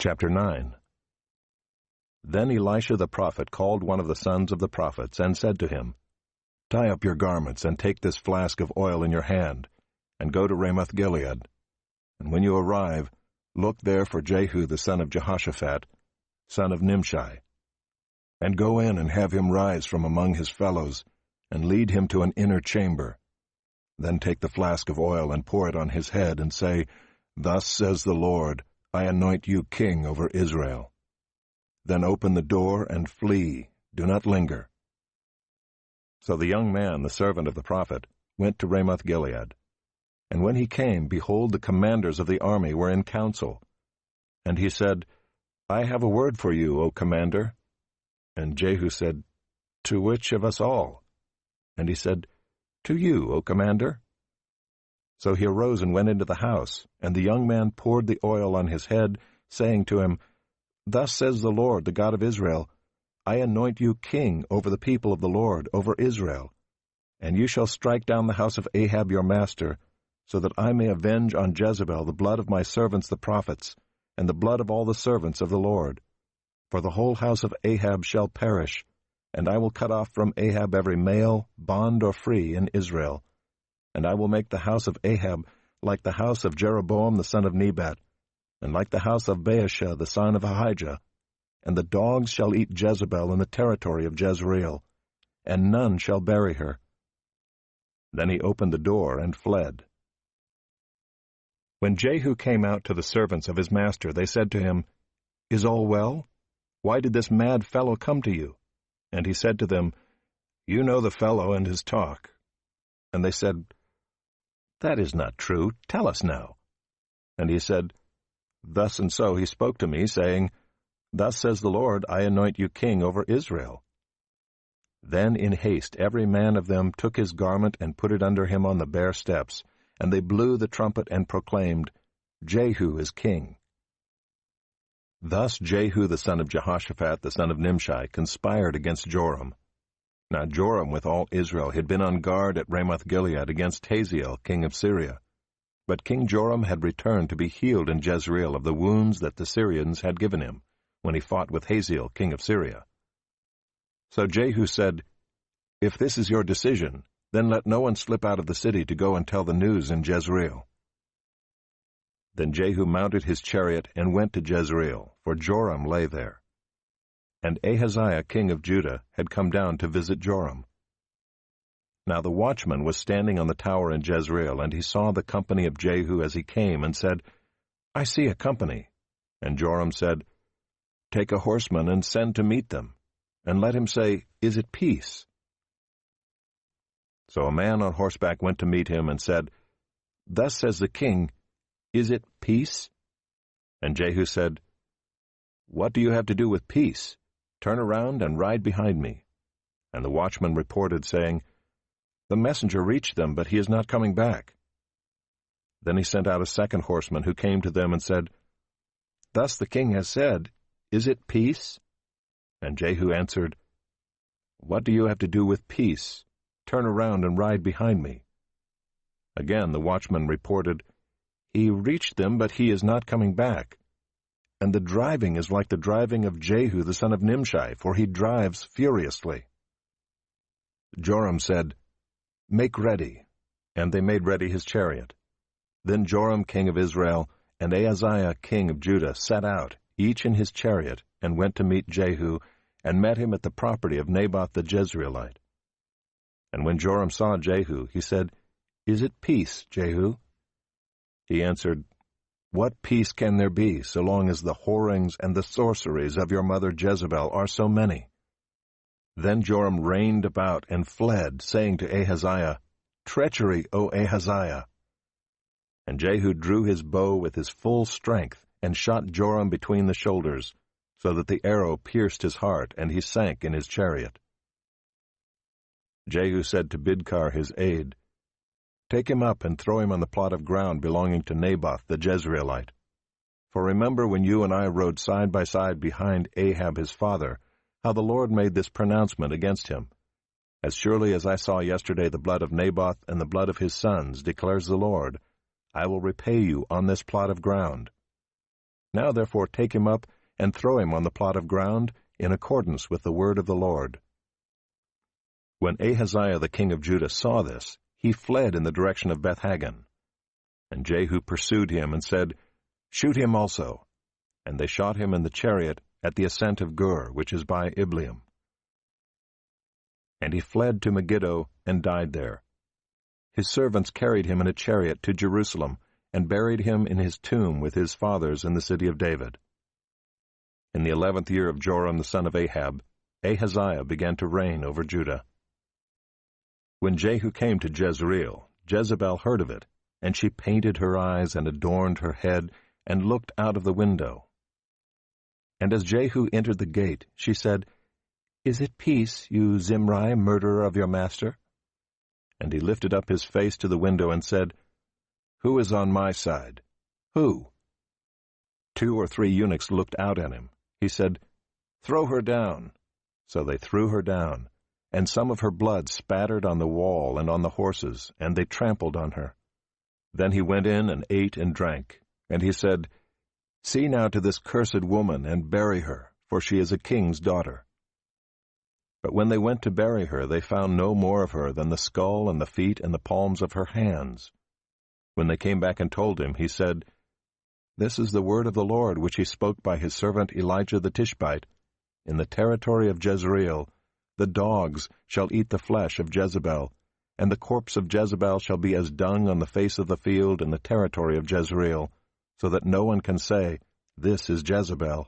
Chapter 9. Then Elisha the prophet called one of the sons of the prophets, and said to him, Tie up your garments, and take this flask of oil in your hand, and go to Ramoth-Gilead. And when you arrive, look there for Jehu the son of Jehoshaphat, son of Nimshi. And go in and have him rise from among his fellows, and lead him to an inner chamber. Then take the flask of oil and pour it on his head, and say, Thus says the Lord, I anoint you king over Israel. Then open the door and flee, do not linger. So the young man, the servant of the prophet, went to Ramoth-Gilead. And when he came, behold, the commanders of the army were in council. And he said, I have a word for you, O commander. And Jehu said, To which of us all? And he said, To you, O commander. So he arose and went into the house, and the young man poured the oil on his head, saying to him, Thus says the Lord, the God of Israel, I anoint you king over the people of the Lord, over Israel. And you shall strike down the house of Ahab your master, so that I may avenge on Jezebel the blood of my servants the prophets, and the blood of all the servants of the Lord. For the whole house of Ahab shall perish, and I will cut off from Ahab every male, bond or free, in Israel. And I will make the house of Ahab like the house of Jeroboam the son of Nebat, and like the house of Baasha the son of Ahijah. And the dogs shall eat Jezebel in the territory of Jezreel, and none shall bury her. Then he opened the door and fled. When Jehu came out to the servants of his master, they said to him, Is all well? Why did this mad fellow come to you? And he said to them, You know the fellow and his talk. And they said, That is not true. Tell us now. And he said, Thus and so he spoke to me, saying, Thus says the Lord, I anoint you king over Israel. Then in haste every man of them took his garment and put it under him on the bare steps, and they blew the trumpet and proclaimed, Jehu is king. Thus Jehu the son of Jehoshaphat the son of Nimshi conspired against Joram. Now Joram with all Israel had been on guard at Ramoth-Gilead against Hazael king of Syria. But King Joram had returned to be healed in Jezreel of the wounds that the Syrians had given him, when he fought with Hazael king of Syria. So Jehu said, If this is your decision, then let no one slip out of the city to go and tell the news in Jezreel. Then Jehu mounted his chariot and went to Jezreel, for Joram lay there. And Ahaziah king of Judah had come down to visit Joram. Now the watchman was standing on the tower in Jezreel, and he saw the company of Jehu as he came, and said, I see a company. And Joram said, Take a horseman and send to meet them, and let him say, Is it peace? So a man on horseback went to meet him and said, Thus says the king, Is it peace? And Jehu said, What do you have to do with peace? Turn around and ride behind me. And the watchman reported, saying, The messenger reached them, but he is not coming back. Then he sent out a second horseman, who came to them and said, Thus the king has said, Is it peace? And Jehu answered, What do you have to do with peace? Turn around and ride behind me. Again the watchman reported, He reached them, but he is not coming back. And the driving is like the driving of Jehu the son of Nimshi, for he drives furiously. Joram said, Make ready. And they made ready his chariot. Then Joram king of Israel and Ahaziah king of Judah set out, each in his chariot, and went to meet Jehu, and met him at the property of Naboth the Jezreelite. And when Joram saw Jehu, he said, Is it peace, Jehu? He answered, What peace can there be, so long as the whorings and the sorceries of your mother Jezebel are so many? Then Joram reined about and fled, saying to Ahaziah, Treachery, O Ahaziah! And Jehu drew his bow with his full strength, and shot Joram between the shoulders, so that the arrow pierced his heart, and he sank in his chariot. Jehu said to Bidkar his aide, Take him up and throw him on the plot of ground belonging to Naboth the Jezreelite. For remember when you and I rode side by side behind Ahab his father, how the Lord made this pronouncement against him. As surely as I saw yesterday the blood of Naboth and the blood of his sons, declares the Lord, I will repay you on this plot of ground. Now therefore take him up and throw him on the plot of ground, in accordance with the word of the Lord." When Ahaziah the king of Judah saw this, he fled in the direction of Beth-Haggan. And Jehu pursued him and said, "Shoot him also." And they shot him in the chariot at the ascent of Gur, which is by Ibleam. And he fled to Megiddo and died there. His servants carried him in a chariot to Jerusalem, and buried him in his tomb with his fathers in the city of David. In the 11th year of Joram the son of Ahab, Ahaziah began to reign over Judah. When Jehu came to Jezreel, Jezebel heard of it, and she painted her eyes and adorned her head, and looked out of the window. And as Jehu entered the gate, she said, "Is it peace, you Zimri, murderer of your master?" And he lifted up his face to the window and said, "Who is on my side? Who?" 2 or 3 eunuchs looked out at him. He said, "Throw her down." So they threw her down, and some of her blood spattered on the wall and on the horses, and they trampled on her. Then he went in and ate and drank. And he said, "See now to this cursed woman, and bury her, for she is a king's daughter." But when they went to bury her, they found no more of her than the skull and the feet and the palms of her hands. When they came back and told him, he said, "This is the word of the Lord which he spoke by his servant Elijah the Tishbite. In the territory of Jezreel, the dogs shall eat the flesh of Jezebel, and the corpse of Jezebel shall be as dung on the face of the field in the territory of Jezreel, so that no one can say, 'This is Jezebel.'"